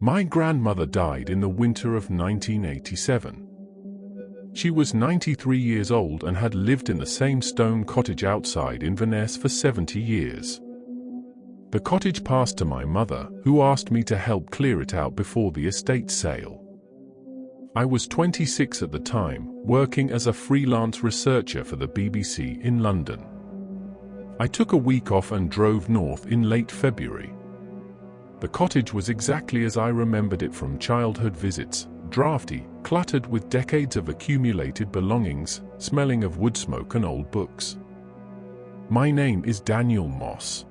My grandmother died in the winter of 1987. She was 93 years old and had lived in the same stone cottage outside Inverness for 70 years. The cottage passed to my mother, who asked me to help clear it out before the estate sale. I was 26 at the time, working as a freelance researcher for the BBC in London. I took a week off and drove north in late February. The cottage was exactly as I remembered it from childhood visits, drafty, cluttered with decades of accumulated belongings, smelling of wood smoke and old books. My name is Daniel Moss.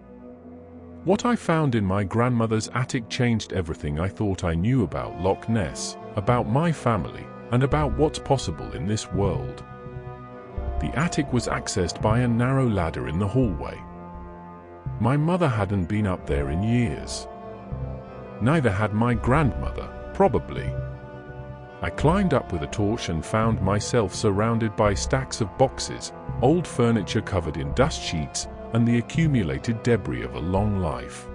What I found in my grandmother's attic changed everything I thought I knew about Loch Ness, about my family, and about what's possible in this world. The attic was accessed by a narrow ladder in the hallway. My mother hadn't been up there in years. Neither had my grandmother, probably. I climbed up with a torch and found myself surrounded by stacks of boxes, old furniture covered in dust sheets, and the accumulated debris of a long life.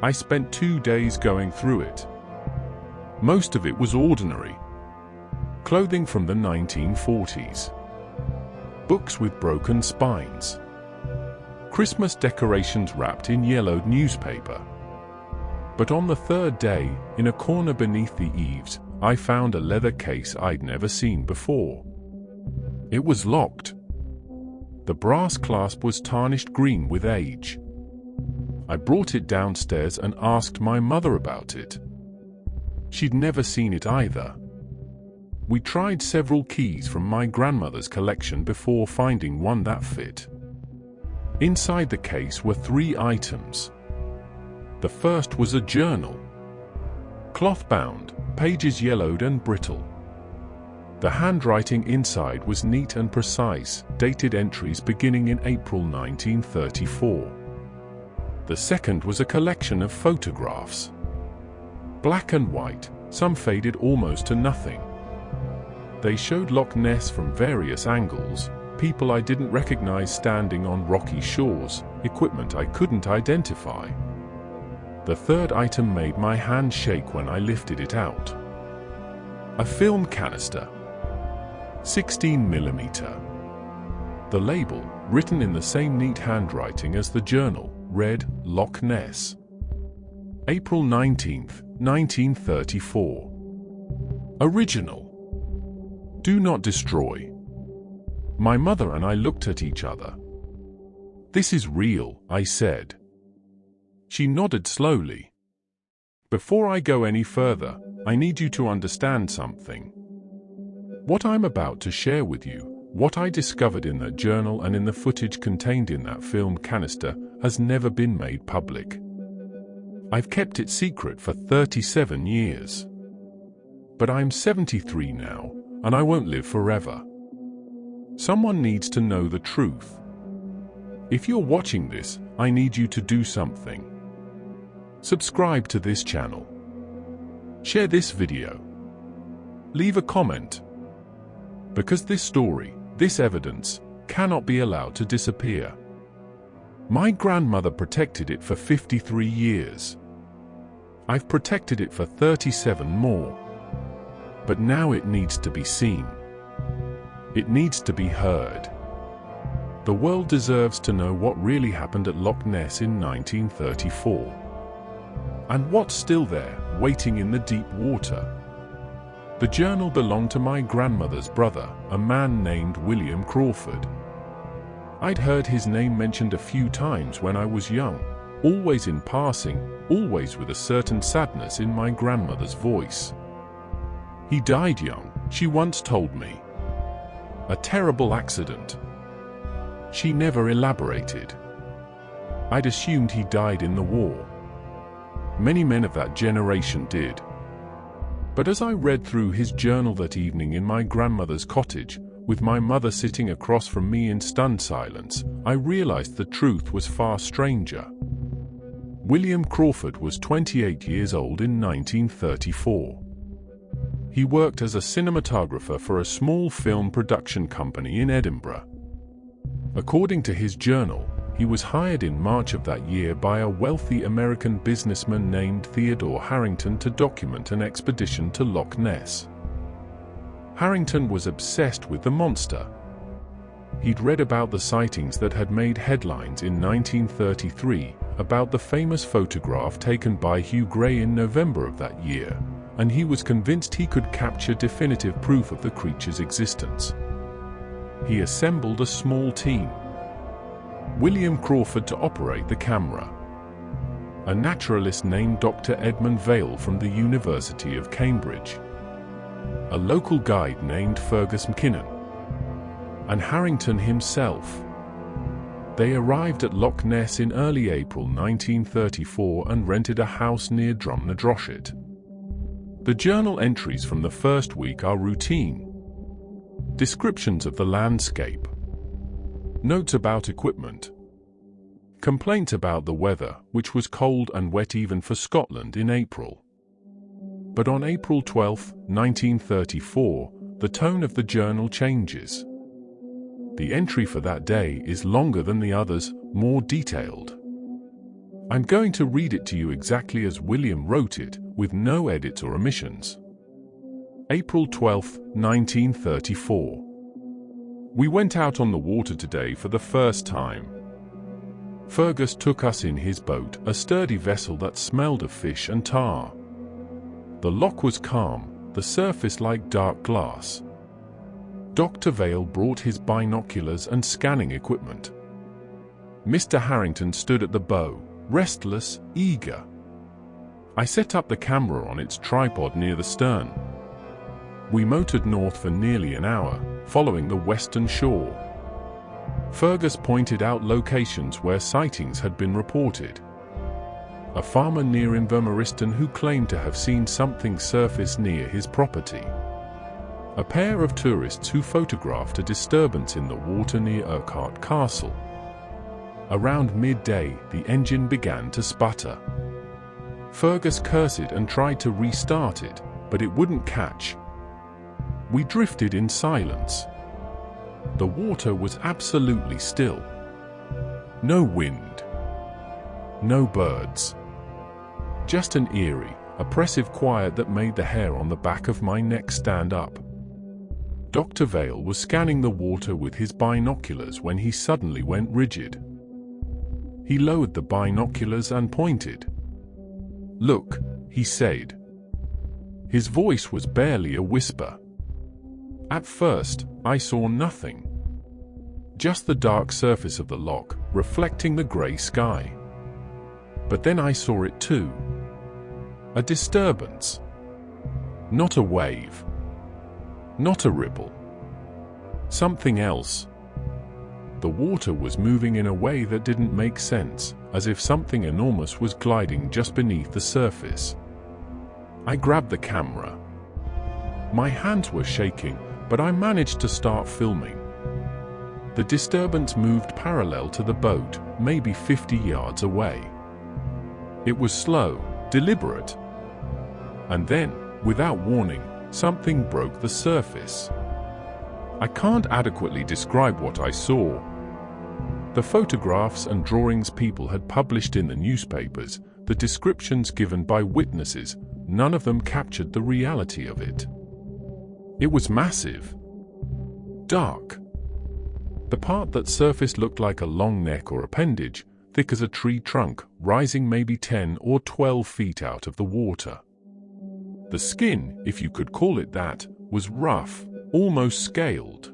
I spent 2 days going through it. Most of it was ordinary. Clothing from the 1940s. Books with broken spines. Christmas decorations wrapped in yellowed newspaper. But on the third day, in a corner beneath the eaves, I found a leather case I'd never seen before. It was locked. The brass clasp was tarnished green with age. I brought it downstairs and asked my mother about it. She'd never seen it either. We tried several keys from my grandmother's collection before finding one that fit. Inside the case were 3 items. The first was a journal. Cloth-bound, pages yellowed and brittle. The handwriting inside was neat and precise, dated entries beginning in April 1934. The second was a collection of photographs. Black and white, some faded almost to nothing. They showed Loch Ness from various angles, people I didn't recognize standing on rocky shores, equipment I couldn't identify. The third item made my hand shake when I lifted it out. A film canister. 16mm. The label, written in the same neat handwriting as the journal, read Loch Ness. April 19, 1934. Original. Do not destroy. My mother and I looked at each other. This is real, I said. She nodded slowly. Before I go any further, I need you to understand something. What I'm about to share with you, what I discovered in that journal and in the footage contained in that film canister, has never been made public. I've kept it secret for 37 years. But I'm 73 now, and I won't live forever. Someone needs to know the truth. If you're watching this, I need you to do something. Subscribe to this channel. Share this video. Leave a comment. Because this story, this evidence, cannot be allowed to disappear. My grandmother protected it for 53 years. I've protected it for 37 more. But now it needs to be seen. It needs to be heard. The world deserves to know what really happened at Loch Ness in 1934. And what's still there, waiting in the deep water. The journal belonged to my grandmother's brother, a man named William Crawford. I'd heard his name mentioned a few times when I was young, always in passing, always with a certain sadness in my grandmother's voice. He died young, she once told me. A terrible accident. She never elaborated. I'd assumed he died in the war. Many men of that generation did. But as I read through his journal that evening in my grandmother's cottage, with my mother sitting across from me in stunned silence, I realized the truth was far stranger. William Crawford was 28 years old in 1934. He worked as a cinematographer for a small film production company in Edinburgh. According to his journal, He was hired in March of that year by a wealthy American businessman named Theodore Harrington to document an expedition to Loch Ness. Harrington was obsessed with the monster. He'd read about the sightings that had made headlines in 1933, about the famous photograph taken by Hugh Gray in November of that year, and he was convinced he could capture definitive proof of the creature's existence. He assembled a small team. William Crawford to operate the camera, a naturalist named Dr. Edmund Vail from the University of Cambridge, a local guide named Fergus McKinnon, and Harrington himself. They arrived at Loch Ness in early April 1934 and rented a house near Drumnadrochit. The journal entries from the first week are routine. Descriptions of the landscape. Notes about equipment. Complaints about the weather, which was cold and wet even for Scotland in April. But on April 12, 1934, the tone of the journal changes. The entry for that day is longer than the others, more detailed. I'm going to read it to you exactly as William wrote it, with no edits or omissions. April 12, 1934. We went out on the water today for the first time. Fergus took us in his boat, a sturdy vessel that smelled of fish and tar. The loch was calm, the surface like dark glass. Dr. Vail brought his binoculars and scanning equipment. Mr. Harrington stood at the bow, restless, eager. I set up the camera on its tripod near the stern. We motored north for nearly an hour, following the western shore. Fergus pointed out locations where sightings had been reported. A farmer near Invermariston who claimed to have seen something surface near his property. A pair of tourists who photographed a disturbance in the water near Urquhart Castle. Around midday, the engine began to sputter. Fergus cursed and tried to restart it, but it wouldn't catch. We drifted in silence. The water was absolutely still. No wind. No birds. Just an eerie, oppressive quiet that made the hair on the back of my neck stand up. Dr. Vail was scanning the water with his binoculars when he suddenly went rigid. He lowered the binoculars and pointed. "Look," he said. His voice was barely a whisper. At first, I saw nothing. Just the dark surface of the loch, reflecting the grey sky. But then I saw it too. A disturbance. Not a wave. Not a ripple. Something else. The water was moving in a way that didn't make sense, as if something enormous was gliding just beneath the surface. I grabbed the camera. My hands were shaking, but I managed to start filming. The disturbance moved parallel to the boat, maybe 50 yards away. It was slow, deliberate. And then, without warning, something broke the surface. I can't adequately describe what I saw. The photographs and drawings people had published in the newspapers, the descriptions given by witnesses, none of them captured the reality of it. It was massive. Dark. The part that surfaced looked like a long neck or appendage, thick as a tree trunk, rising maybe 10 or 12 feet out of the water. The skin, if you could call it that, was rough, almost scaled.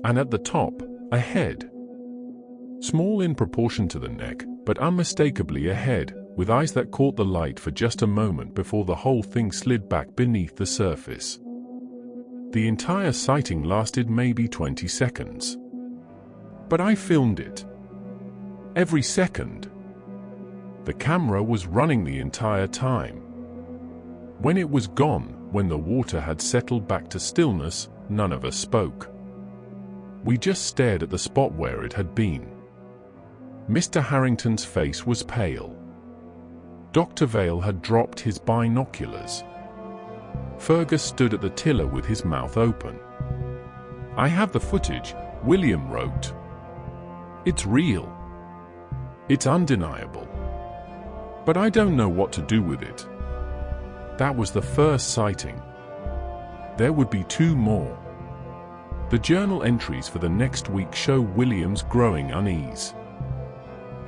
And at the top, a head. Small in proportion to the neck, but unmistakably a head, with eyes that caught the light for just a moment before the whole thing slid back beneath the surface. The entire sighting lasted maybe 20 seconds. But I filmed it. Every second. The camera was running the entire time. When it was gone, when the water had settled back to stillness, none of us spoke. We just stared at the spot where it had been. Mr. Harrington's face was pale. Dr. Vail had dropped his binoculars. Fergus stood at the tiller with his mouth open. "I have the footage," William wrote. "It's real." It's undeniable. But I don't know what to do with it. That was the first sighting. There would be 2 more. The journal entries for the next week show William's growing unease.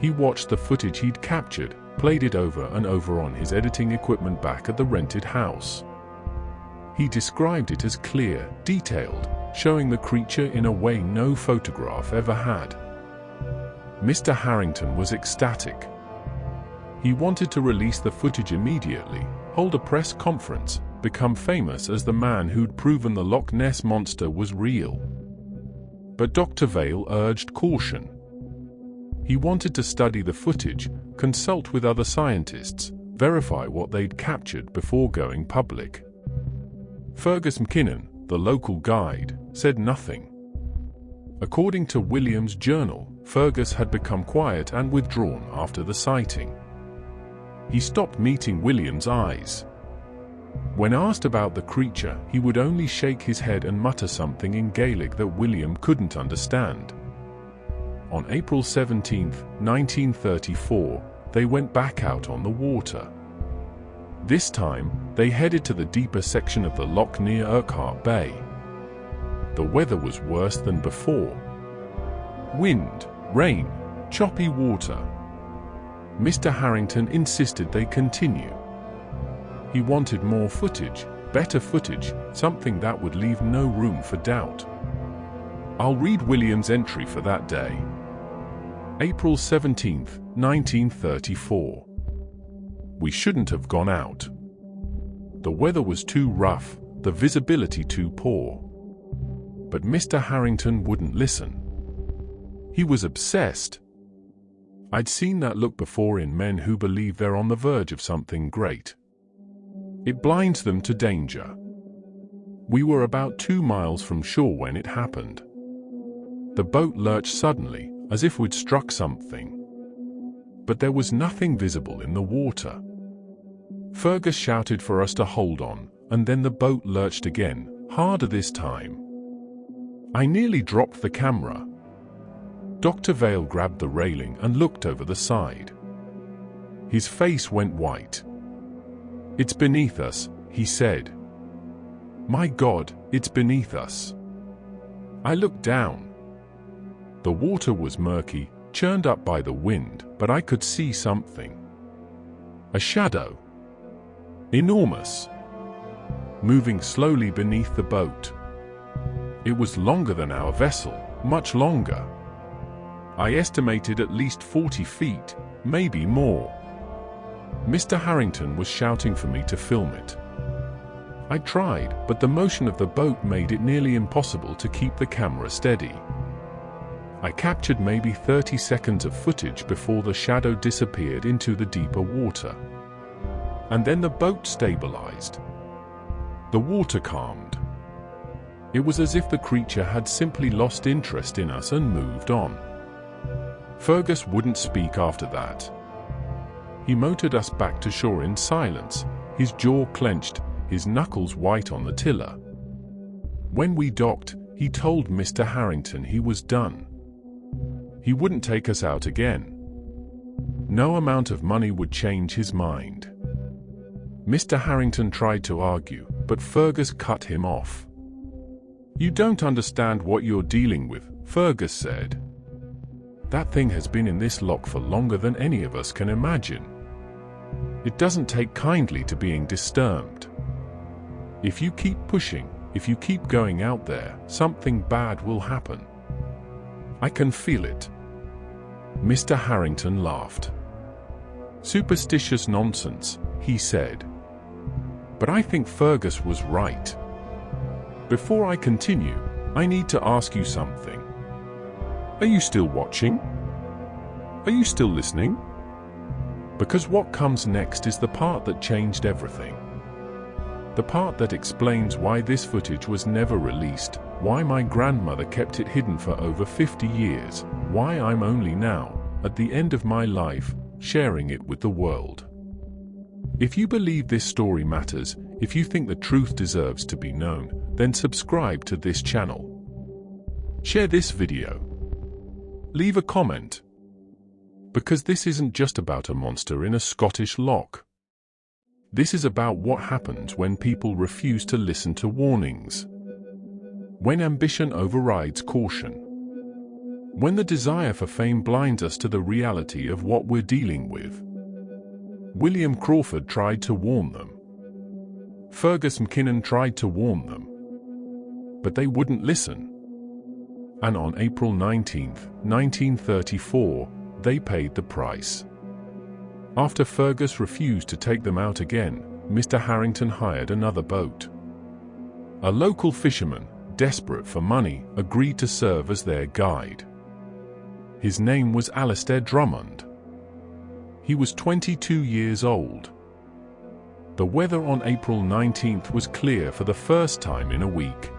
He watched the footage he'd captured, played it over and over on his editing equipment back at the rented house. He described it as clear, detailed, showing the creature in a way no photograph ever had. Mr. Harrington was ecstatic. He wanted to release the footage immediately, hold a press conference, become famous as the man who'd proven the Loch Ness Monster was real. But Dr. Vale urged caution. He wanted to study the footage, consult with other scientists, verify what they'd captured before going public. Fergus McKinnon, the local guide, said nothing. According to William's journal, Fergus had become quiet and withdrawn after the sighting. He stopped meeting William's eyes. When asked about the creature, he would only shake his head and mutter something in Gaelic that William couldn't understand. On April 17, 1934, they went back out on the water. This time, they headed to the deeper section of the loch near Urquhart Bay. The weather was worse than before. Wind, rain, choppy water. Mr. Harrington insisted they continue. He wanted more footage, better footage, something that would leave no room for doubt. I'll read William's entry for that day. April 17, 1934. We shouldn't have gone out. The weather was too rough, the visibility too poor. But Mr. Harrington wouldn't listen. He was obsessed. I'd seen that look before in men who believe they're on the verge of something great. It blinds them to danger. We were about 2 miles from shore when it happened. The boat lurched suddenly, as if we'd struck something. But there was nothing visible in the water. Fergus shouted for us to hold on, and then the boat lurched again, harder this time. I nearly dropped the camera. Dr. Vale grabbed the railing and looked over the side. His face went white. It's beneath us, he said. My God, it's beneath us. I looked down. The water was murky, churned up by the wind, but I could see something. A shadow. Enormous. Moving slowly beneath the boat. It was longer than our vessel, much longer. I estimated at least 40 feet, maybe more. Mr. Harrington was shouting for me to film it. I tried, but the motion of the boat made it nearly impossible to keep the camera steady. I captured maybe 30 seconds of footage before the shadow disappeared into the deeper water. And then the boat stabilized. The water calmed. It was as if the creature had simply lost interest in us and moved on. Fergus wouldn't speak after that. He motored us back to shore in silence, his jaw clenched, his knuckles white on the tiller. When we docked, he told Mr. Harrington he was done. He wouldn't take us out again. No amount of money would change his mind. Mr. Harrington tried to argue, but Fergus cut him off. You don't understand what you're dealing with, Fergus said. That thing has been in this loch for longer than any of us can imagine. It doesn't take kindly to being disturbed. If you keep pushing, if you keep going out there, something bad will happen. I can feel it. Mr. Harrington laughed. Superstitious nonsense, he said. But I think Fergus was right. Before I continue, I need to ask you something. Are you still watching? Are you still listening? Because what comes next is the part that changed everything. The part that explains why this footage was never released, why my grandmother kept it hidden for over 50 years, why I'm only now, at the end of my life, sharing it with the world. If you believe this story matters, if you think the truth deserves to be known, then subscribe to this channel. Share this video. Leave a comment. Because this isn't just about a monster in a Scottish loch. This is about what happens when people refuse to listen to warnings. When ambition overrides caution. When the desire for fame blinds us to the reality of what we're dealing with. William Crawford tried to warn them. Fergus McKinnon tried to warn them. But they wouldn't listen. And on April 19, 1934, they paid the price. After Fergus refused to take them out again, Mr. Harrington hired another boat. A local fisherman, desperate for money, agreed to serve as their guide. His name was Alastair Drummond. He was 22 years old. The weather on April 19th was clear for the first time in a week.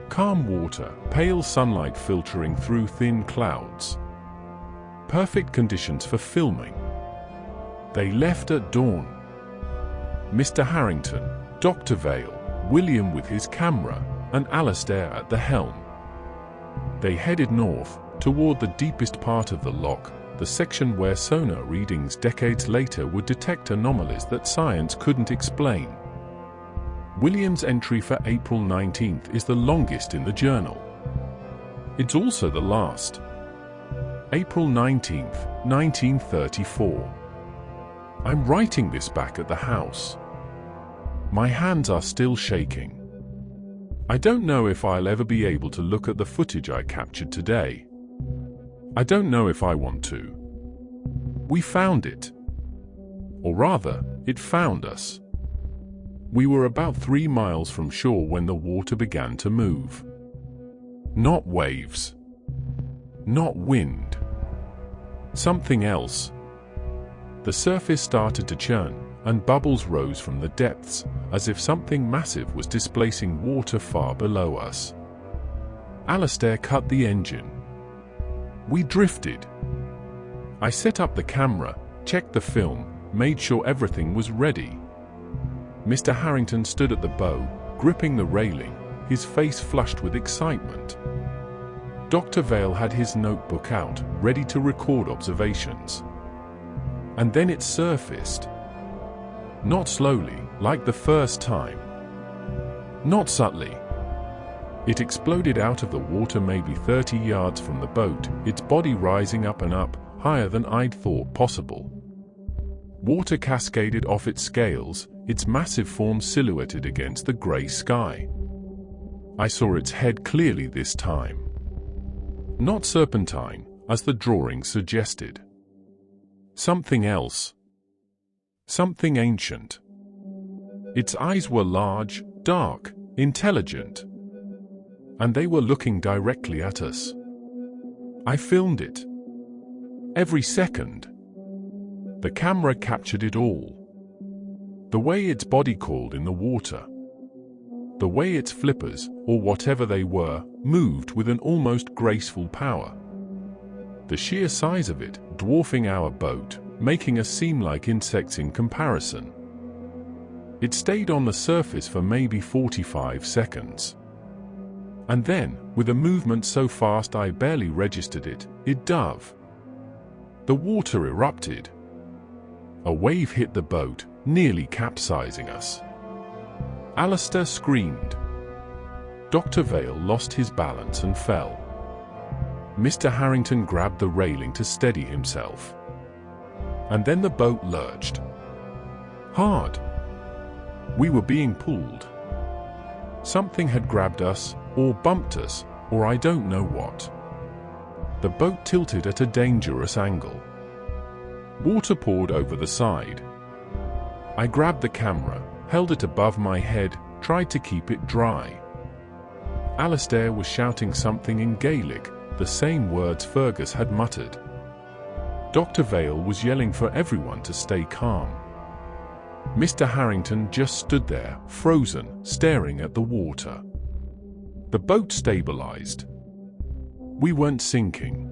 Calm water, pale sunlight filtering through thin clouds. Perfect conditions for filming. They left at dawn. Mr. Harrington, Dr. Vale, William with his camera, and Alastair at the helm. They headed north, toward the deepest part of the loch, the section where sonar readings decades later would detect anomalies that science couldn't explain. William's entry for April 19th is the longest in the journal. It's also the last. April 19th, 1934. I'm writing this back at the house. My hands are still shaking. I don't know if I'll ever be able to look at the footage I captured today. I don't know if I want to. We found it. Or rather, it found us. We were about 3 miles from shore when the water began to move. Not waves. Not wind. Something else. The surface started to churn, and bubbles rose from the depths, as if something massive was displacing water far below us. Alastair cut the engine. We drifted. I set up the camera, checked the film, made sure everything was ready. Mr. Harrington stood at the bow, gripping the railing, his face flushed with excitement. Dr. Vale had his notebook out, ready to record observations. And then it surfaced. Not slowly, like the first time. Not subtly. It exploded out of the water maybe 30 yards from the boat, its body rising up and up, higher than I'd thought possible. Water cascaded off its scales, its massive form silhouetted against the grey sky. I saw its head clearly this time. Not serpentine, as the drawing suggested. Something else. Something ancient. Its eyes were large, dark, intelligent. And they were looking directly at us. I filmed it. Every second. The camera captured it all. The way its body called in the water. The way its flippers, or whatever they were, moved with an almost graceful power. The sheer size of it, dwarfing our boat, making us seem like insects in comparison. It stayed on the surface for maybe 45 seconds. And then, with a movement so fast I barely registered it, it dove. The water erupted. A wave hit the boat, nearly capsizing us. Alastair screamed. Dr. Vale lost his balance and fell. Mr. Harrington grabbed the railing to steady himself. And then the boat lurched. Hard. We were being pulled. Something had grabbed us, or bumped us, or I don't know what. The boat tilted at a dangerous angle. Water poured over the side. I grabbed the camera, held it above my head, tried to keep it dry. Alastair was shouting something in Gaelic, the same words Fergus had muttered. Dr. Vale was yelling for everyone to stay calm. Mr. Harrington just stood there, frozen, staring at the water. The boat stabilized. We weren't sinking.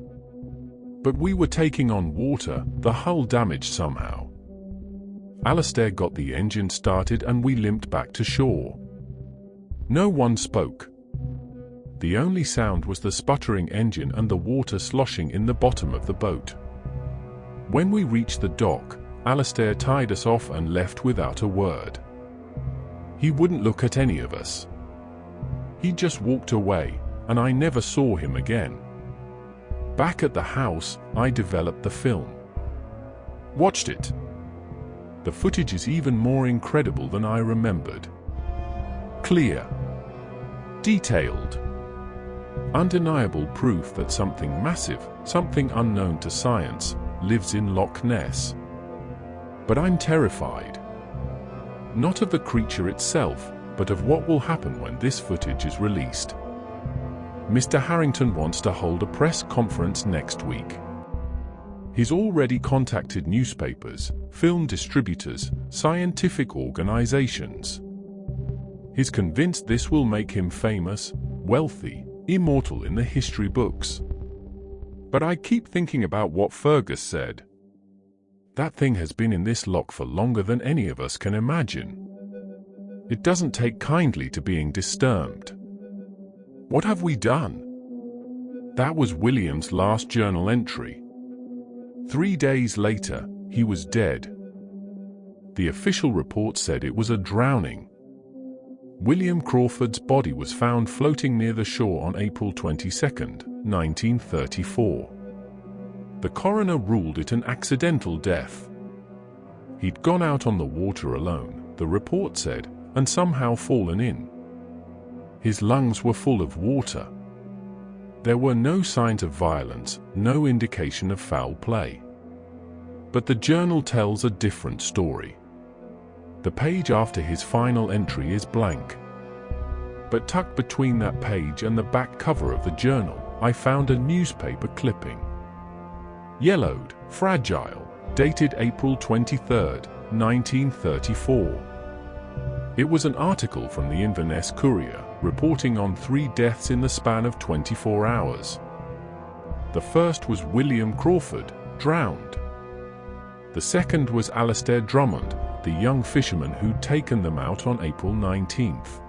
But we were taking on water, the hull damaged somehow. Alastair got the engine started and we limped back to shore. No one spoke. The only sound was the sputtering engine and the water sloshing in the bottom of the boat. When we reached the dock, Alistair tied us off and left without a word. He wouldn't look at any of us. He just walked away, and I never saw him again. Back at the house, I developed the film. Watched it. The footage is even more incredible than I remembered. Clear. Detailed. Undeniable proof that something massive, something unknown to science, lives in Loch Ness. But I'm terrified. Not of the creature itself, but of what will happen when this footage is released. Mr. Harrington wants to hold a press conference next week. He's already contacted newspapers, film distributors, scientific organizations. He's convinced this will make him famous, wealthy, immortal in the history books. But I keep thinking about what Fergus said. That thing has been in this loch for longer than any of us can imagine. It doesn't take kindly to being disturbed. What have we done? That was William's last journal entry. 3 days later, he was dead. The official report said it was a drowning. William Crawford's body was found floating near the shore on April 22, 1934. The coroner ruled it an accidental death. He'd gone out on the water alone, the report said, and somehow fallen in. His lungs were full of water. There were no signs of violence, no indication of foul play. But the journal tells a different story. The page after his final entry is blank. But tucked between that page and the back cover of the journal, I found a newspaper clipping. Yellowed, fragile, dated April 23, 1934. It was an article from the Inverness Courier, reporting on 3 deaths in the span of 24 hours. The first was William Crawford, drowned. The second was Alistair Drummond, the young fisherman who'd taken them out on April 19th.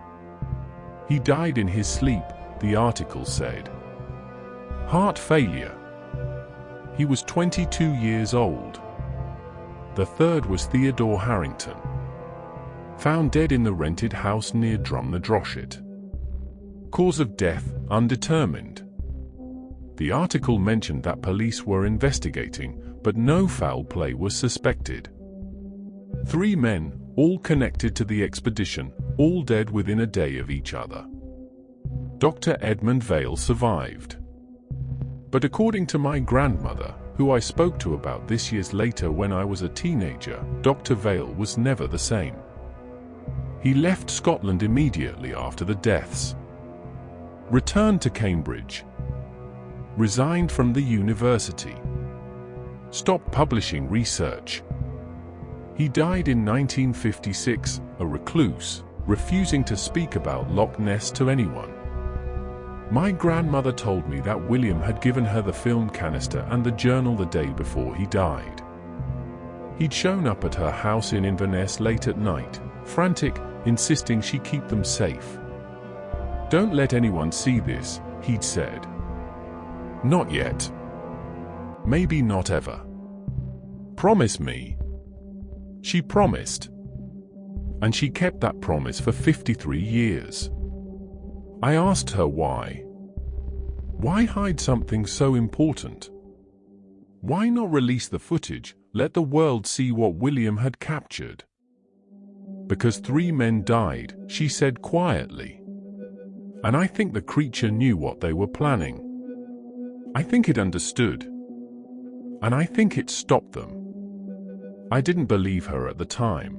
He died in his sleep, the article said. Heart failure. He was 22 years old. The third was Theodore Harrington, found dead in the rented house near Drumnadroshit. Cause of death, undetermined. The article mentioned that police were investigating, but no foul play was suspected. 3 men, all connected to the expedition, all dead within a day of each other. Dr. Edmund Vale survived. But according to my grandmother, who I spoke to about this years later when I was a teenager, Dr. Vale was never the same. He left Scotland immediately after the deaths. Returned to Cambridge. Resigned from the university. Stopped publishing research. He died in 1956, a recluse, refusing to speak about Loch Ness to anyone. My grandmother told me that William had given her the film canister and the journal the day before he died. He'd shown up at her house in Inverness late at night, frantic, insisting she keep them safe. Don't let anyone see this, he'd said. Not yet. Maybe not ever. Promise me. She promised. And she kept that promise for 53 years. I asked her why. Why hide something so important? Why not release the footage, let the world see what William had captured? Because 3 men died, she said quietly. And I think the creature knew what they were planning. I think it understood. And I think it stopped them. I didn't believe her at the time.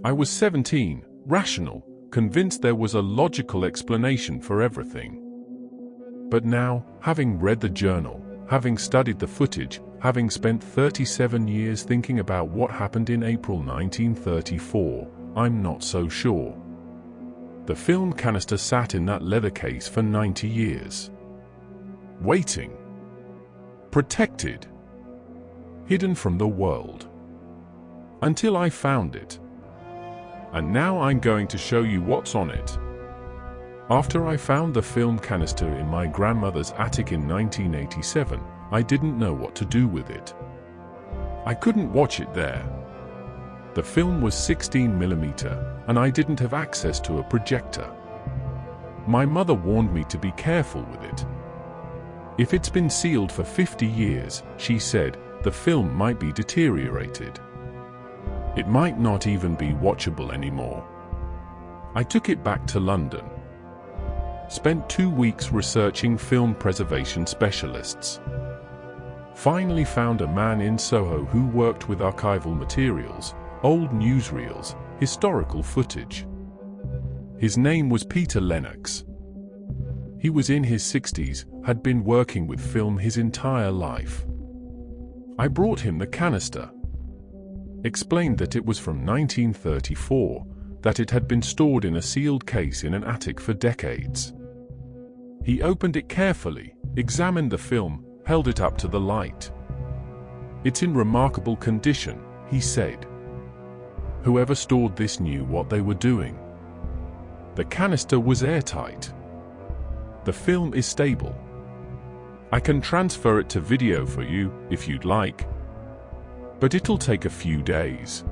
I was 17, rational, convinced there was a logical explanation for everything. But now, having read the journal, having studied the footage, having spent 37 years thinking about what happened in April 1934, I'm not so sure. The film canister sat in that leather case for 90 years. Waiting. Protected. Hidden from the world. Until I found it. And now I'm going to show you what's on it. After I found the film canister in my grandmother's attic in 1987, I didn't know what to do with it. I couldn't watch it there. The film was 16mm, and I didn't have access to a projector. My mother warned me to be careful with it. If it's been sealed for 50 years, she said, the film might be deteriorated. It might not even be watchable anymore. I took it back to London. Spent 2 weeks researching film preservation specialists. Finally found a man in Soho who worked with archival materials, old newsreels, historical footage. His name was Peter Lennox. He was in his 60s, had been working with film his entire life. I brought him the canister. Explained that it was from 1934, that it had been stored in a sealed case in an attic for decades. He opened it carefully, examined the film, held it up to the light. It's in remarkable condition, he said. Whoever stored this knew what they were doing. The canister was airtight. The film is stable. I can transfer it to video for you, if you'd like. But it'll take a few days.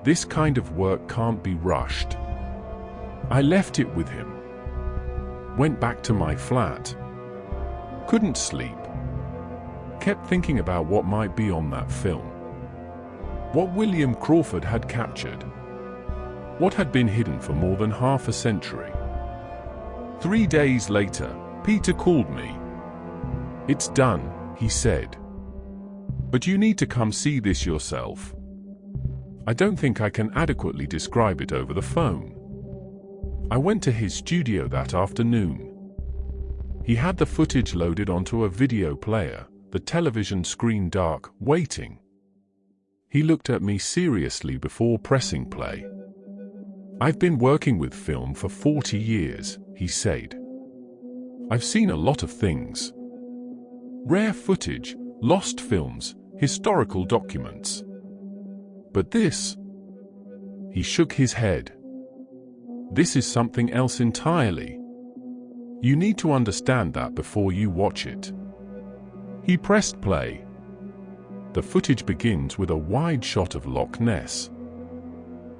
This kind of work can't be rushed. I left it with him. Went back to my flat. Couldn't sleep. Kept thinking about what might be on that film. What William Crawford had captured. What had been hidden for more than half a century. 3 days later, Peter called me. It's done, he said. But you need to come see this yourself. I don't think I can adequately describe it over the phone. I went to his studio that afternoon. He had the footage loaded onto a video player, the television screen dark, waiting. He looked at me seriously before pressing play. I've been working with film for 40 years, he said. I've seen a lot of things. Rare footage, lost films, historical documents. But this... He shook his head. This is something else entirely. You need to understand that before you watch it. He pressed play. The footage begins with a wide shot of Loch Ness.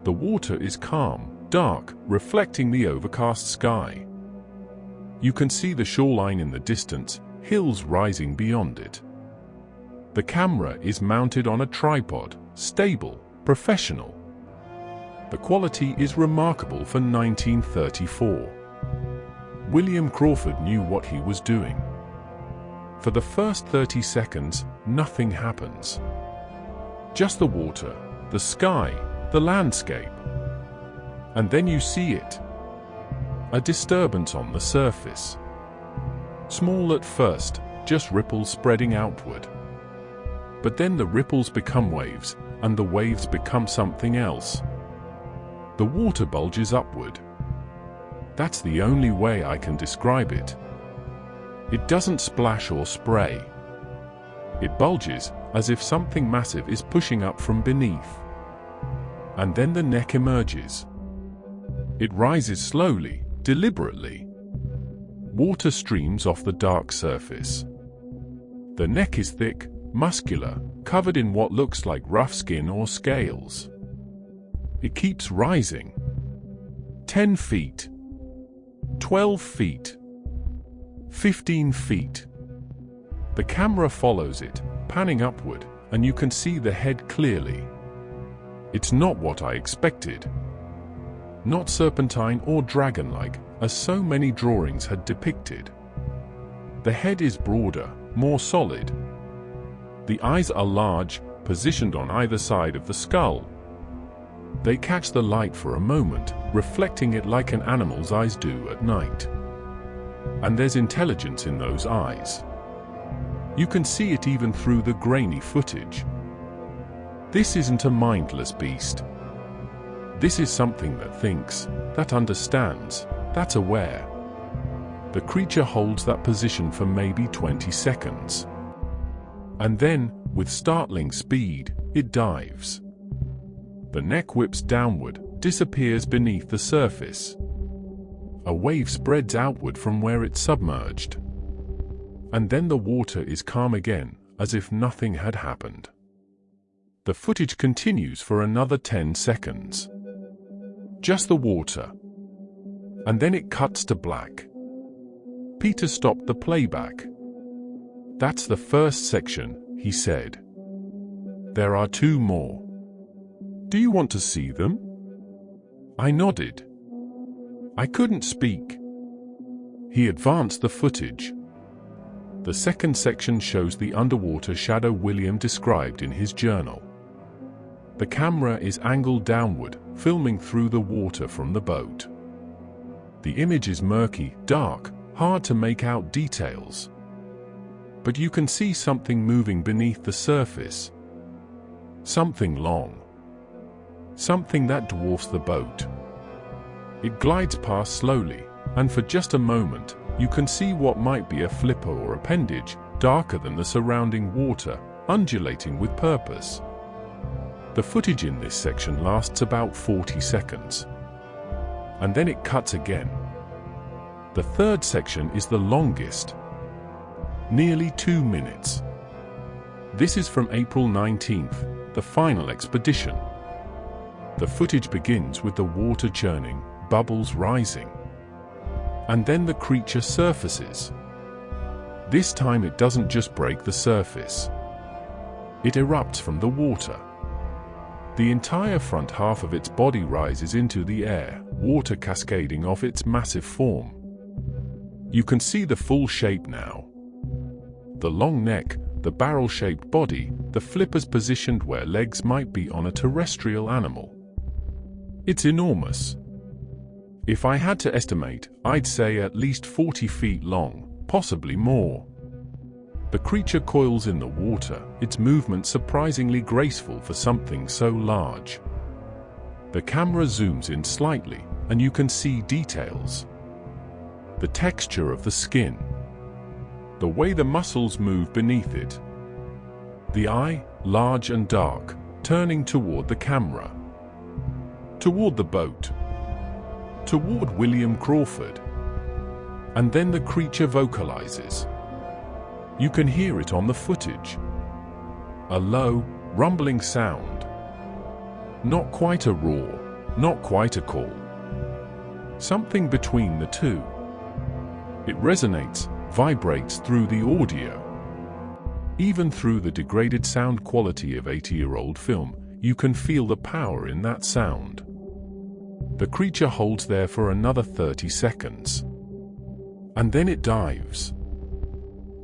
The water is calm, dark, reflecting the overcast sky. You can see the shoreline in the distance, hills rising beyond it. The camera is mounted on a tripod, stable, professional. The quality is remarkable for 1934. William Crawford knew what he was doing. For the first 30 seconds, nothing happens. Just the water, the sky, the landscape. And then you see it. A disturbance on the surface. Small at first, just ripples spreading outward. But then the ripples become waves, and the waves become something else. The water bulges upward. That's the only way I can describe it. It doesn't splash or spray. It bulges, as if something massive is pushing up from beneath. And then the neck emerges. It rises slowly, deliberately. Water streams off the dark surface. The neck is thick, muscular, covered in what looks like rough skin or scales. It keeps rising. 10 feet. 12 feet. 15 feet. The camera follows it, panning upward, and you can see the head clearly. It's not what I expected. Not serpentine or dragon-like, as so many drawings had depicted. The head is broader, more solid. The eyes are large, positioned on either side of the skull. They catch the light for a moment, reflecting it like an animal's eyes do at night. And there's intelligence in those eyes. You can see it even through the grainy footage. This isn't a mindless beast. This is something that thinks, that understands, that's aware. The creature holds that position for maybe 20 seconds. And then, with startling speed, it dives. The neck whips downward, disappears beneath the surface. A wave spreads outward from where it's submerged. And then the water is calm again, as if nothing had happened. The footage continues for another 10 seconds. Just the water. And then it cuts to black. Peter stopped the playback. "That's the first section," he said. "There are 2 more. Do you want to see them?" I nodded. I couldn't speak. He advanced the footage. The second section shows the underwater shadow William described in his journal. The camera is angled downward, filming through the water from the boat. The image is murky, dark, hard to make out details. But you can see something moving beneath the surface. Something long. Something that dwarfs the boat. It glides past slowly, and for just a moment, you can see what might be a flipper or appendage, darker than the surrounding water, undulating with purpose. The footage in this section lasts about 40 seconds. And then it cuts again. The third section is the longest. Nearly 2 minutes. This is from April 19th, the final expedition. The footage begins with the water churning, bubbles rising. And then the creature surfaces. This time it doesn't just break the surface. It erupts from the water. The entire front half of its body rises into the air, water cascading off its massive form. You can see the full shape now. The long neck, the barrel-shaped body, the flippers positioned where legs might be on a terrestrial animal. It's enormous. If I had to estimate, I'd say at least 40 feet long, possibly more. The creature coils in the water, its movement surprisingly graceful for something so large. The camera zooms in slightly, and you can see details. The texture of the skin. The way the muscles move beneath it. The eye, large and dark, turning toward the camera. Toward the boat. Toward William Crawford. And then the creature vocalizes. You can hear it on the footage. A low, rumbling sound. Not quite a roar, not quite a call. Something between the two. It resonates, vibrates through the audio. Even through the degraded sound quality of 80-year-old film, you can feel the power in that sound. The creature holds there for another 30 seconds. And then it dives.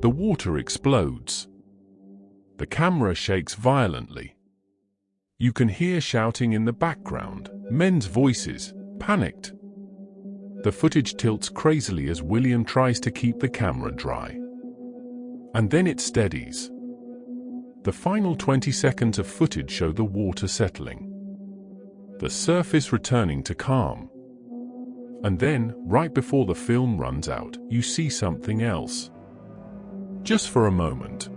The water explodes. The camera shakes violently. You can hear shouting in the background, men's voices, panicked. The footage tilts crazily as William tries to keep the camera dry. And then it steadies. The final 20 seconds of footage show the water settling. The surface returning to calm. And then, right before the film runs out, you see something else. Just for a moment.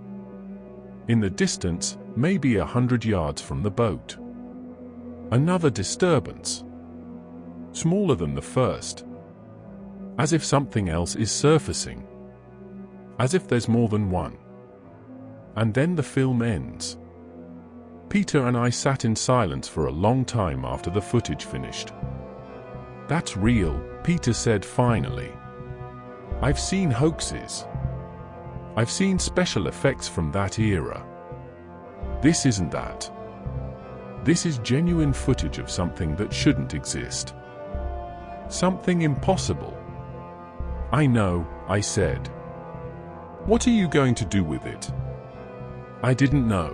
In the distance, maybe 100 yards from the boat. Another disturbance. Smaller than the first. As if something else is surfacing. As if there's more than one. And then the film ends. Peter and I sat in silence for a long time after the footage finished. "That's real," Peter said finally. "I've seen hoaxes. I've seen special effects from that era. This isn't that. This is genuine footage of something that shouldn't exist. Something impossible." "I know," I said. "What are you going to do with it?" I didn't know.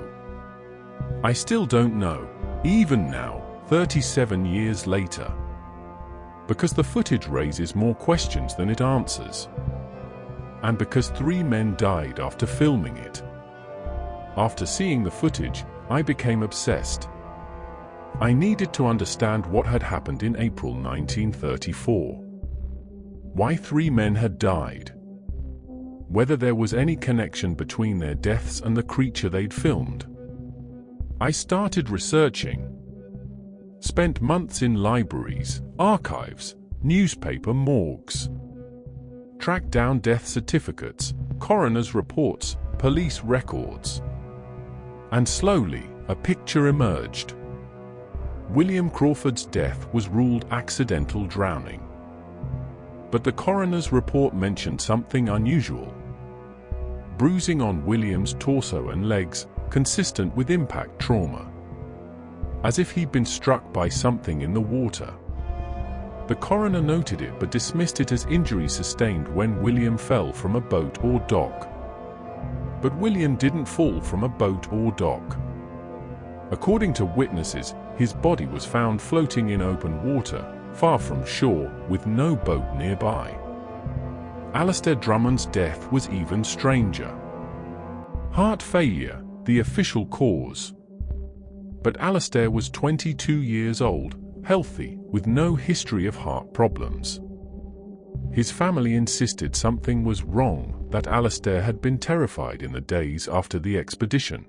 I still don't know, even now, 37 years later. Because the footage raises more questions than it answers. And because 3 men died after filming it. After seeing the footage, I became obsessed. I needed to understand what had happened in April 1934. Why 3 men had died. Whether there was any connection between their deaths and the creature they'd filmed. I started researching. Spent months in libraries, archives, newspaper morgues. Tracked down death certificates, coroner's reports, police records. And slowly, A picture emerged. William Crawford's death was ruled accidental drowning. But the coroner's report mentioned something unusual. Bruising on William's torso and legs, consistent with impact trauma. As if he'd been struck by something in the water. The coroner noted it but dismissed it as injury sustained when William fell from a boat or dock. But William didn't fall from a boat or dock. According to witnesses, his body was found floating in open water, far from shore, with no boat nearby. Alastair Drummond's death was even stranger. Heart failure, the official cause. But Alastair was 22 years old, healthy, with no history of heart problems. His family insisted something was wrong, that Alastair had been terrified in the days after the expedition.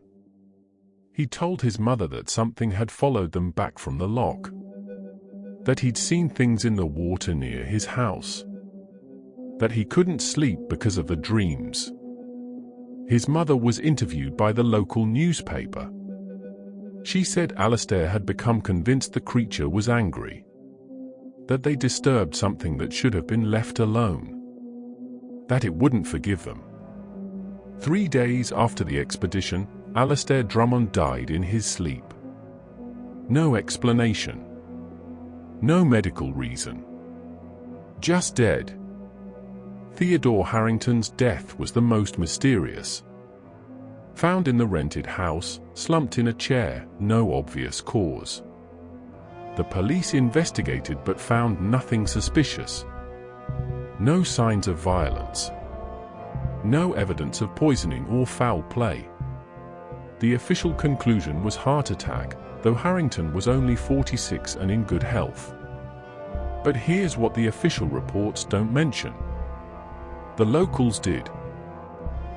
He told his mother that something had followed them back from the loch. That he'd seen things in the water near his house. That he couldn't sleep because of the dreams. His mother was interviewed by the local newspaper. She said Alastair had become convinced the creature was angry. That they disturbed something that should have been left alone. That it wouldn't forgive them. 3 days after the expedition, Alastair Drummond died in his sleep. No explanation. No medical reason. Just dead. Theodore Harrington's death was the most mysterious. Found in the rented house, slumped in a chair, no obvious cause. The police investigated but found nothing suspicious. No signs of violence. No evidence of poisoning or foul play. The official conclusion was heart attack, though Harrington was only 46 and in good health. But here's what the official reports don't mention. The locals did.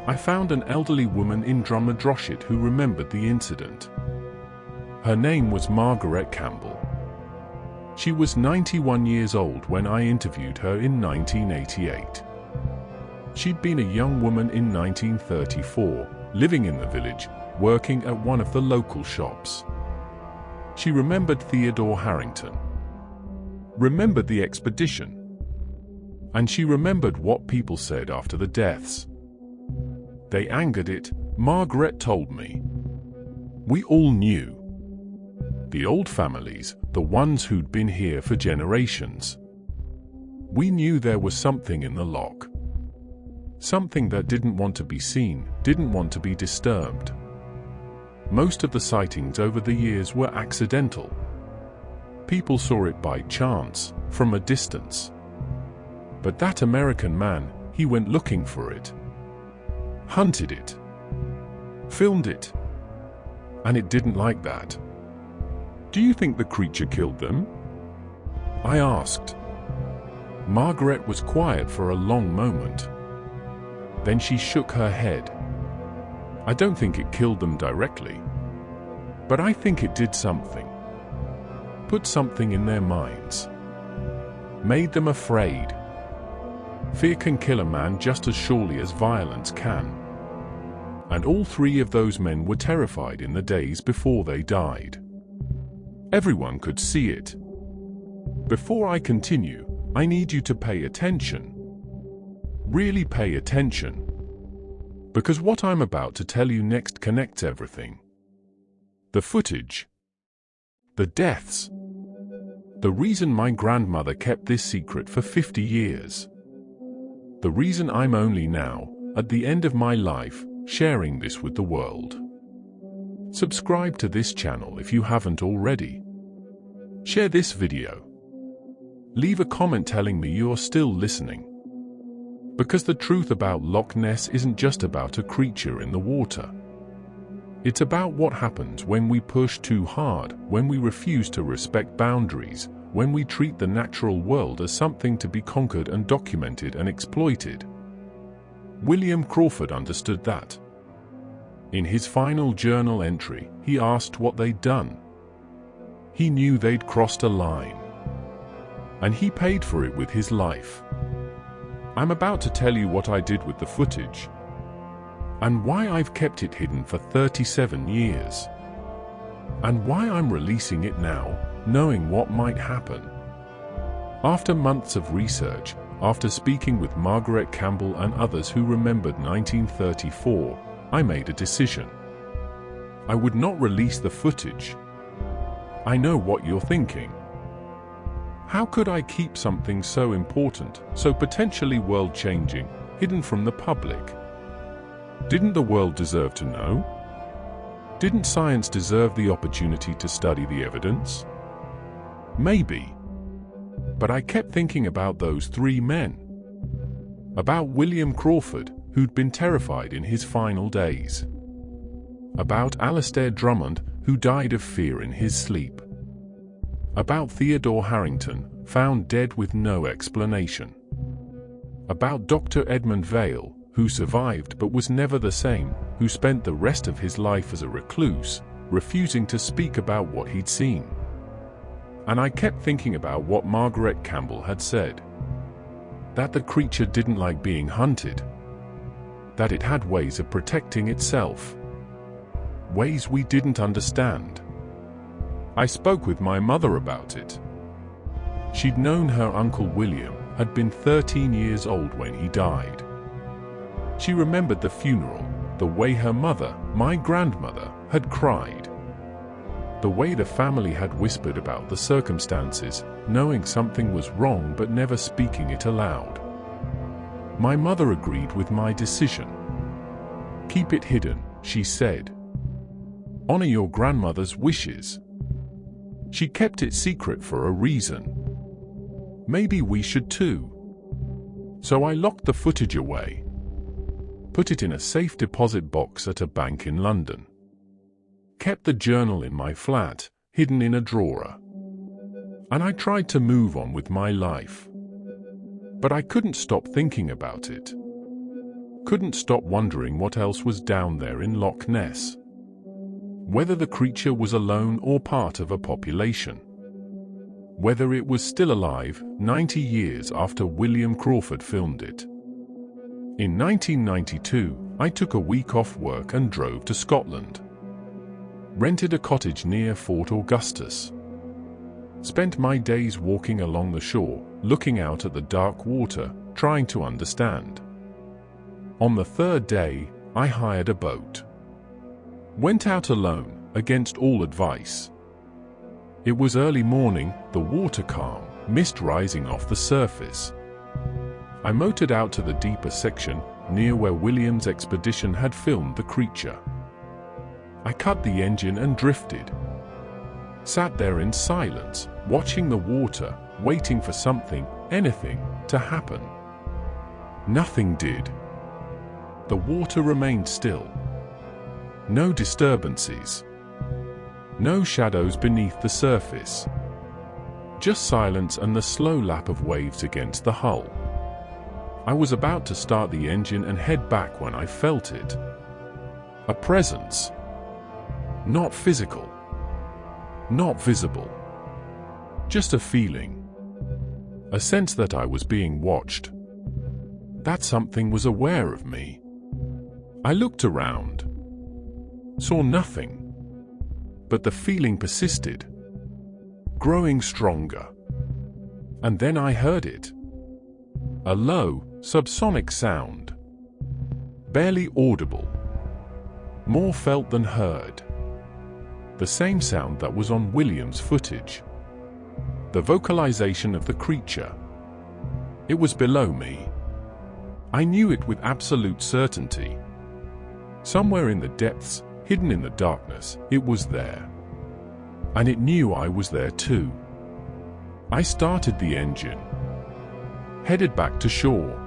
I found an elderly woman in Drummadroshit who remembered the incident. Her name was Margaret Campbell. She was 91 years old when I interviewed her in 1988. She'd been a young woman in 1934, living in the village, working at one of the local shops. She remembered Theodore Harrington. Remembered the expedition. And she remembered what people said after the deaths. They angered it, Margaret told me. We all knew. The old families, the ones who'd been here for generations. We knew there was something in the loch. Something that didn't want to be seen, didn't want to be disturbed. Most of the sightings over the years were accidental. People saw it by chance, from a distance. But that American man, he went looking for it. Hunted it. Filmed it. And it didn't like that. Do you think the creature killed them? I asked. Margaret was quiet for a long moment. Then she shook her head. I don't think it killed them directly. But I think it did something. Put something in their minds. Made them afraid. Fear can kill a man just as surely as violence can. And all 3 of those men were terrified in the days before they died. Everyone could see it. Before I continue, I need you to pay attention. Really pay attention. Because what I'm about to tell you next connects everything. The footage. The deaths. The reason my grandmother kept this secret for 50 years. The reason I'm only now, at the end of my life, sharing this with the world. Subscribe to this channel if you haven't already. Share this video. Leave a comment telling me you're still listening. Because the truth about Loch Ness isn't just about a creature in the water. It's about what happens when we push too hard, when we refuse to respect boundaries, when we treat the natural world as something to be conquered and documented and exploited. William Crawford understood that. In his final journal entry, he asked what they'd done. He knew they'd crossed a line. And he paid for it with his life. I'm about to tell you what I did with the footage. And why I've kept it hidden for 37 years. and why I'm releasing it now, knowing what might happen. After months of research, after speaking with Margaret Campbell and others who remembered 1934, I made a decision. I would not release the footage. I know what you're thinking. How could I keep something so important, so potentially world-changing, hidden from the public? Didn't the world deserve to know? Didn't science deserve the opportunity to study the evidence? Maybe. But I kept thinking about those three men. About William Crawford, who'd been terrified in his final days. About Alastair Drummond, who died of fear in his sleep. About Theodore Harrington, found dead with no explanation. About Dr. Edmund Vail, who survived but was never the same, who spent the rest of his life as a recluse, refusing to speak about what he'd seen. And I kept thinking about what Margaret Campbell had said. That the creature didn't like being hunted. That it had ways of protecting itself. Ways we didn't understand. I spoke with my mother about it. She'd known her Uncle William, had been 13 years old when he died. She remembered the funeral, the way her mother, my grandmother, had cried. The way the family had whispered about the circumstances, knowing something was wrong but never speaking it aloud. My mother agreed with my decision. Keep it hidden, she said. Honor your grandmother's wishes. She kept it secret for a reason. Maybe we should too. So I locked the footage away. Put it in a safe deposit box at a bank in London. Kept the journal in my flat, hidden in a drawer. And I tried to move on with my life. But I couldn't stop thinking about it. Couldn't stop wondering what else was down there in Loch Ness. Whether the creature was alone or part of a population. Whether it was still alive 90 years after William Crawford filmed it. In 1992, I took a week off work and drove to Scotland. Rented a cottage near Fort Augustus. Spent my days walking along the shore, looking out at the dark water, trying to understand. On the third day, I hired a boat. Went out alone, against all advice. It was early morning, the water calm, mist rising off the surface. I motored out to the deeper section, near where William's expedition had filmed the creature. I cut the engine and drifted. Sat there in silence, watching the water, waiting for something, anything, to happen. Nothing did. The water remained still. No disturbances. No shadows beneath the surface. Just silence and the slow lap of waves against the hull. I was about to start the engine and head back when I felt it. A presence. Not physical. Not visible. Just a feeling. A sense that I was being watched. That something was aware of me. I looked around. Saw nothing. But the feeling persisted. Growing stronger. And then I heard it. A low, subsonic sound. Barely audible. More felt than heard. The same sound that was on William's footage. The vocalization of the creature. It was below me. I knew it with absolute certainty. Somewhere in the depths, hidden in the darkness, it was there. And it knew I was there too. I started the engine. Headed back to shore.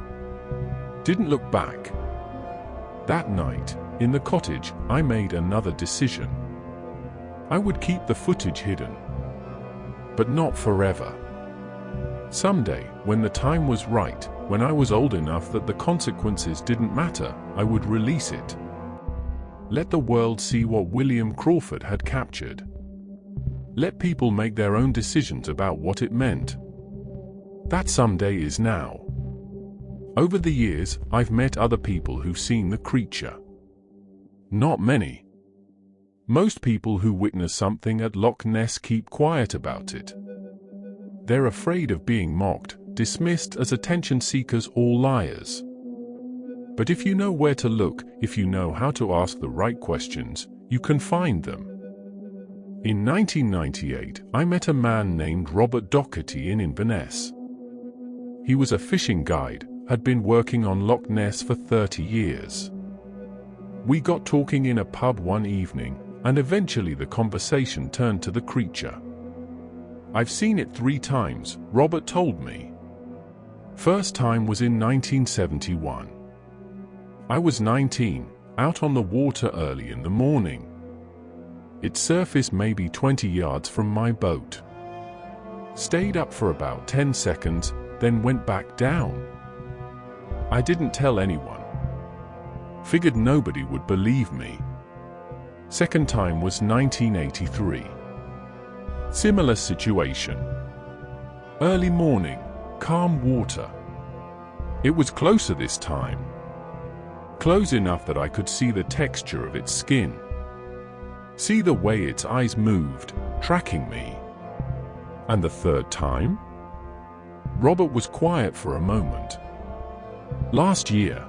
Didn't look back. That night, in the cottage, I made another decision. I would keep the footage hidden. But not forever. Someday, when the time was right, when I was old enough that the consequences didn't matter, I would release it. Let the world see what William Crawford had captured. Let people make their own decisions about what it meant. That someday is now. Over the years, I've met other people who've seen the creature. Not many. Most people who witness something at Loch Ness keep quiet about it. They're afraid of being mocked, dismissed as attention seekers or liars. But if you know where to look, if you know how to ask the right questions, you can find them. In 1998, I met a man named Robert Doherty in Inverness. He was a fishing guide, had been working on Loch Ness for 30 years. We got talking in a pub one evening, and eventually the conversation turned to the creature. "I've seen it 3 times, Robert told me. First time was in 1971. I was 19, out on the water early in the morning. It surfaced maybe 20 yards from my boat. Stayed up for about 10 seconds, then went back down. I didn't tell anyone. Figured nobody would believe me. Second time was 1983. Similar situation. Early morning, calm water. It was closer this time. Close enough that I could see the texture of its skin. See the way its eyes moved, tracking me. And the third time? Robert was quiet for a moment. Last year,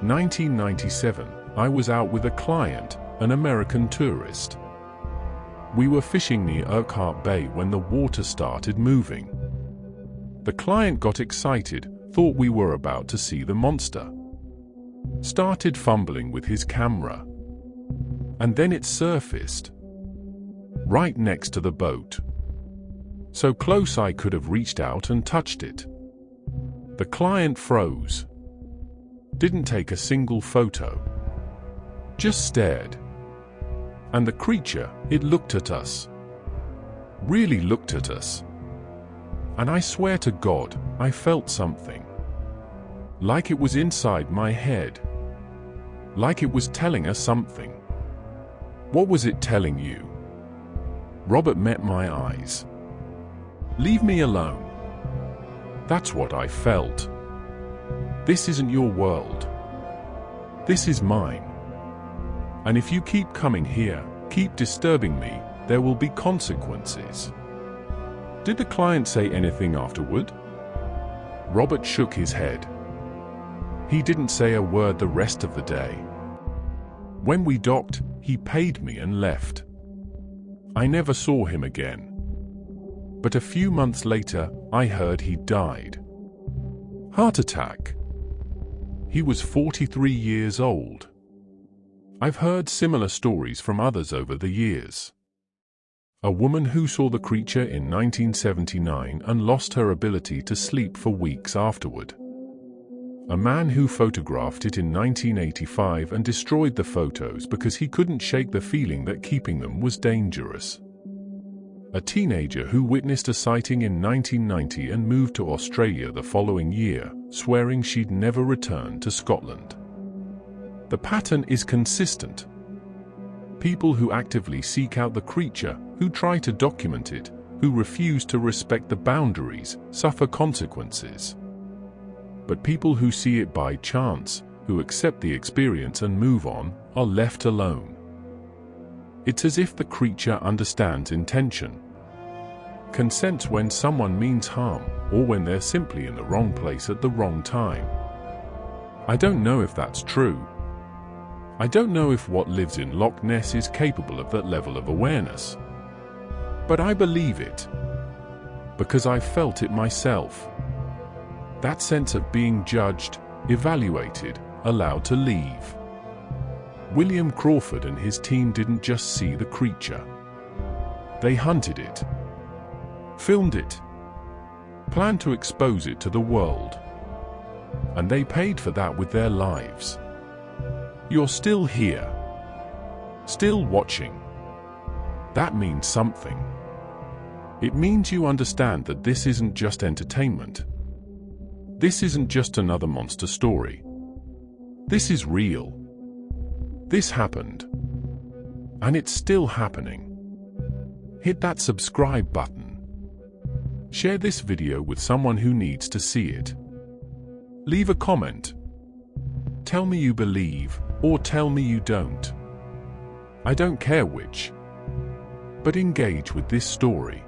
1997, I was out with a client, an American tourist. We were fishing near Urquhart Bay when the water started moving. The client got excited, thought we were about to see the monster. Started fumbling with his camera. And then it surfaced. Right next to the boat. So close I could have reached out and touched it. The client froze. Didn't take a single photo. Just stared. And the creature, it looked at us. Really looked at us. And I swear to God, I felt something. Like it was inside my head. Like it was telling us something. What was it telling you? Robert met my eyes. Leave me alone. That's what I felt. This isn't your world. This is mine. And if you keep coming here, keep disturbing me, there will be consequences. Did the client say anything afterward? Robert shook his head. He didn't say a word the rest of the day. When we docked, he paid me and left. I never saw him again. But a few months later, I heard he died. Heart attack. He was 43 years old. I've heard similar stories from others over the years. A woman who saw the creature in 1979 and lost her ability to sleep for weeks afterward. A man who photographed it in 1985 and destroyed the photos because he couldn't shake the feeling that keeping them was dangerous. A teenager who witnessed a sighting in 1990 and moved to Australia the following year, swearing she'd never return to Scotland. The pattern is consistent. People who actively seek out the creature, who try to document it, who refuse to respect the boundaries, suffer consequences. But people who see it by chance, who accept the experience and move on, are left alone. It's as if the creature understands intention. Consents when someone means harm, or when they're simply in the wrong place at the wrong time. I don't know if that's true. I don't know if what lives in Loch Ness is capable of that level of awareness. But I believe it. Because I've felt it myself. That sense of being judged, evaluated, allowed to leave. William Crawford and his team didn't just see the creature. They hunted it. Filmed it. Planned to expose it to the world. And they paid for that with their lives. You're still here. Still watching. That means something. It means you understand that this isn't just entertainment. This isn't just another monster story. This is real. This happened. And it's still happening. Hit that subscribe button. Share this video with someone who needs to see it. Leave a comment. Tell me you believe, or tell me you don't. I don't care which. But engage with this story.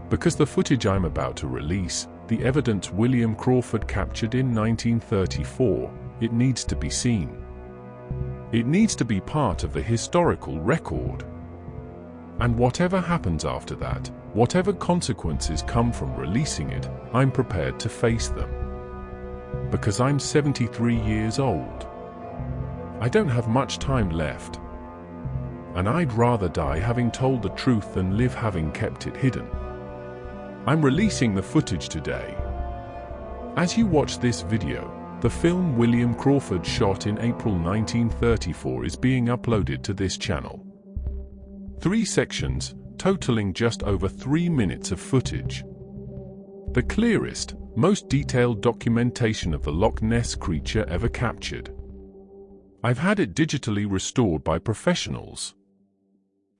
Because the footage I'm about to release, the evidence William Crawford captured in 1934, it needs to be seen. It needs to be part of the historical record. And whatever happens after that, whatever consequences come from releasing it, I'm prepared to face them. Because I'm 73 years old. I don't have much time left. And I'd rather die having told the truth than live having kept it hidden. I'm releasing the footage today. As you watch this video, the film William Crawford shot in April 1934 is being uploaded to this channel. 3 sections, totaling just over 3 minutes of footage. The clearest, most detailed documentation of the Loch Ness creature ever captured. I've had it digitally restored by professionals.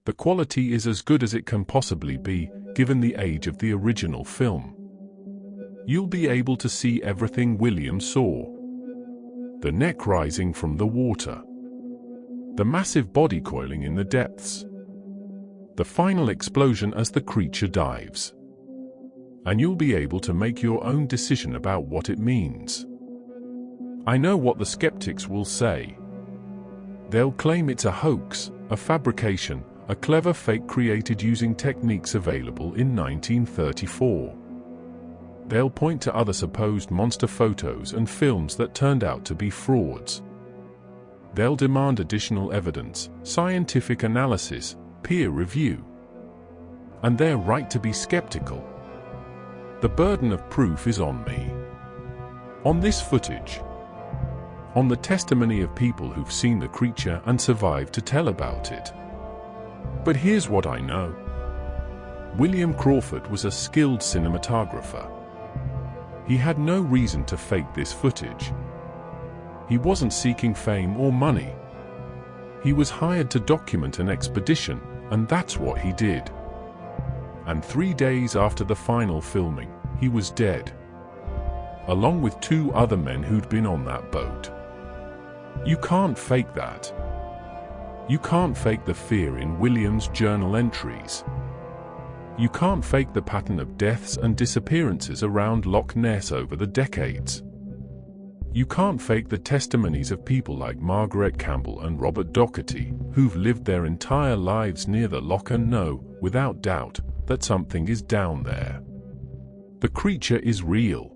The quality is as good as it can possibly be, given the age of the original film. You'll be able to see everything William saw. The neck rising from the water. The massive body coiling in the depths. The final explosion as the creature dives. And you'll be able to make your own decision about what it means. I know what the skeptics will say. They'll claim it's a hoax, a fabrication, a clever fake created using techniques available in 1934. They'll point to other supposed monster photos and films that turned out to be frauds. They'll demand additional evidence, scientific analysis, peer review. And they're right to be skeptical. The burden of proof is on me. On this footage. On the testimony of people who've seen the creature and survived to tell about it. But here's what I know. William Crawford was a skilled cinematographer. He had no reason to fake this footage. He wasn't seeking fame or money. He was hired to document an expedition, and that's what he did. And 3 days after the final filming, he was dead. Along with 2 other men who'd been on that boat. You can't fake that. You can't fake the fear in William's journal entries. You can't fake the pattern of deaths and disappearances around Loch Ness over the decades. You can't fake the testimonies of people like Margaret Campbell and Robert Docherty, who've lived their entire lives near the loch and know, without doubt, that something is down there. The creature is real.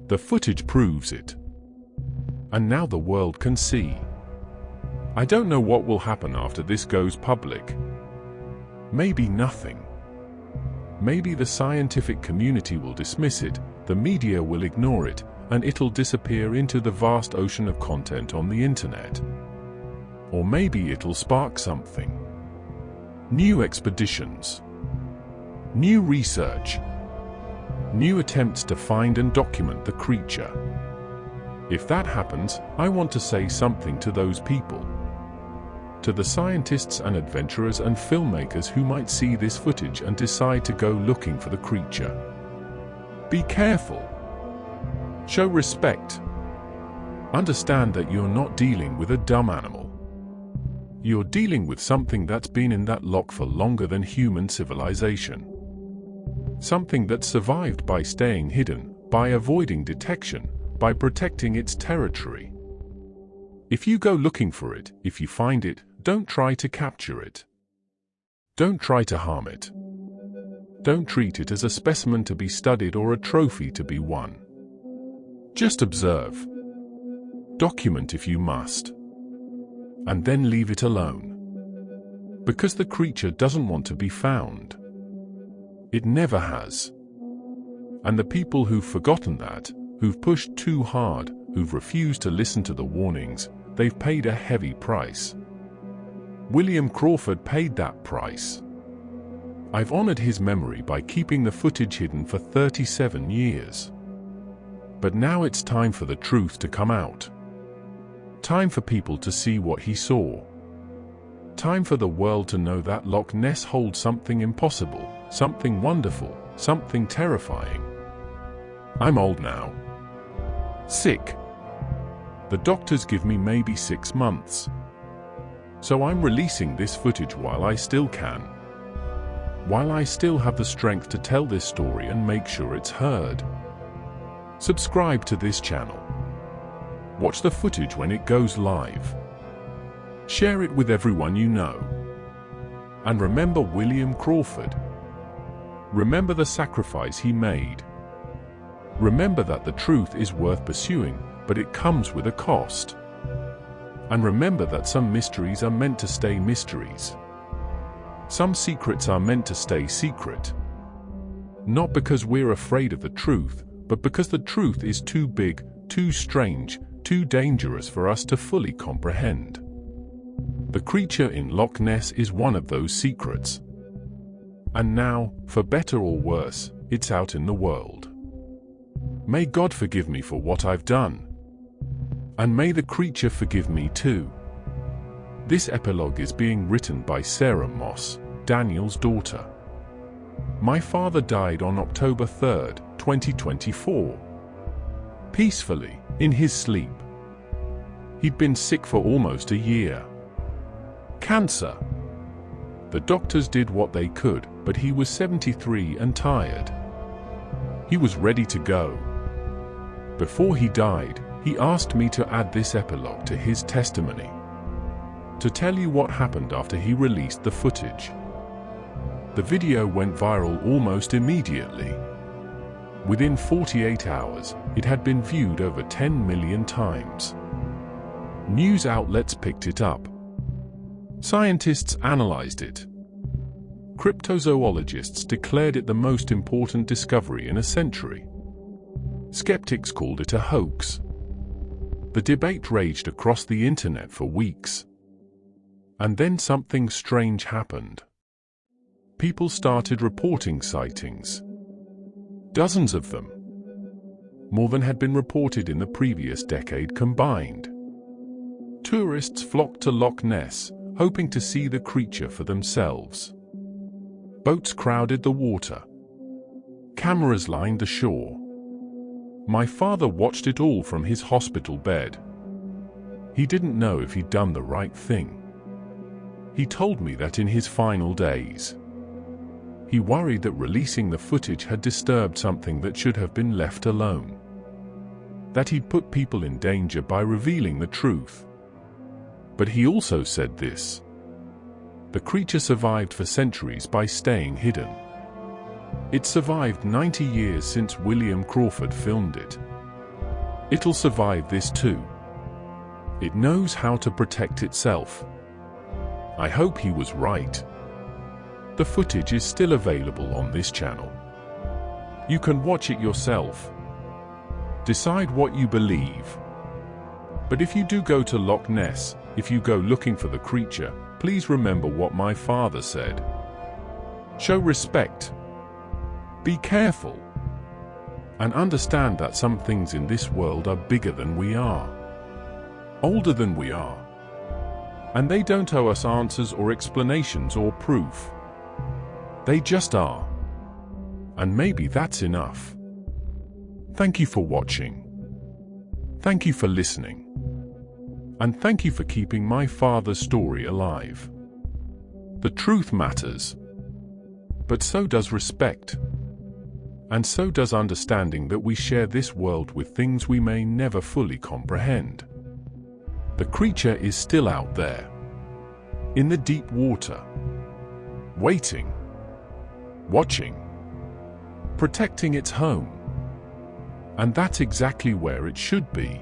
The footage proves it. And now the world can see. I don't know what will happen after this goes public. Maybe nothing. Maybe the scientific community will dismiss it, the media will ignore it, and it'll disappear into the vast ocean of content on the internet. Or maybe it'll spark something. New expeditions. New research. New attempts to find and document the creature. If that happens, I want to say something to those people. To the scientists and adventurers and filmmakers who might see this footage and decide to go looking for the creature. Be careful. Show respect. Understand that you're not dealing with a dumb animal. You're dealing with something that's been in that loch for longer than human civilization. Something that survived by staying hidden, by avoiding detection, by protecting its territory. If you go looking for it, if you find it, don't try to capture it. Don't try to harm it. Don't treat it as a specimen to be studied or a trophy to be won. Just observe. Document if you must. And then leave it alone. Because the creature doesn't want to be found. It never has. And the people who've forgotten that, who've pushed too hard, who've refused to listen to the warnings, they've paid a heavy price. William Crawford paid that price. I've honored his memory by keeping the footage hidden for 37 years. But now it's time for the truth to come out. Time for people to see what he saw. Time for the world to know that Loch Ness holds something impossible, something wonderful, something terrifying. I'm old now. Sick. The doctors give me maybe 6 months. So I'm releasing this footage while I still can. While I still have the strength to tell this story and make sure it's heard. Subscribe to this channel. Watch the footage when it goes live. Share it with everyone you know. And remember William Crawford. Remember the sacrifice he made. Remember that the truth is worth pursuing, but it comes with a cost. And remember that some mysteries are meant to stay mysteries. Some secrets are meant to stay secret. Not because we're afraid of the truth, but because the truth is too big, too strange, too dangerous for us to fully comprehend. The creature in Loch Ness is one of those secrets. And now, for better or worse, it's out in the world. May God forgive me for what I've done. And may the creature forgive me too. This epilogue is being written by Sarah Moss, Daniel's daughter. My father died on October 3rd, 2024. Peacefully, in his sleep. He'd been sick for almost a year. Cancer. The doctors did what they could, but he was 73 and tired. He was ready to go. Before he died, he asked me to add this epilogue to his testimony. To tell you what happened after he released the footage. The video went viral almost immediately. Within 48 hours, it had been viewed over 10 million times. News outlets picked it up. Scientists analyzed it. Cryptozoologists declared it the most important discovery in a century. Skeptics called it a hoax. The debate raged across the internet for weeks. And then something strange happened. People started reporting sightings. Dozens of them. More than had been reported in the previous decade combined. Tourists flocked to Loch Ness, hoping to see the creature for themselves. Boats crowded the water. Cameras lined the shore. My father watched it all from his hospital bed. He didn't know if he'd done the right thing. He told me that in his final days, he worried that releasing the footage had disturbed something that should have been left alone. That he'd put people in danger by revealing the truth. But he also said this. The creature survived for centuries by staying hidden. It survived 90 years since William Crawford filmed it. It'll survive this too. It knows how to protect itself. I hope he was right. The footage is still available on this channel. You can watch it yourself. Decide what you believe. But if you do go to Loch Ness, if you go looking for the creature, please remember what my father said. Show respect. Be careful. And understand that some things in this world are bigger than we are. Older than we are. And they don't owe us answers or explanations or proof. They just are. And maybe that's enough. Thank you for watching. Thank you for listening. And thank you for keeping my father's story alive. The truth matters. But so does respect. And so does understanding that we share this world with things we may never fully comprehend. The creature is still out there. In the deep water. Waiting. Watching. Protecting its home. And that's exactly where it should be.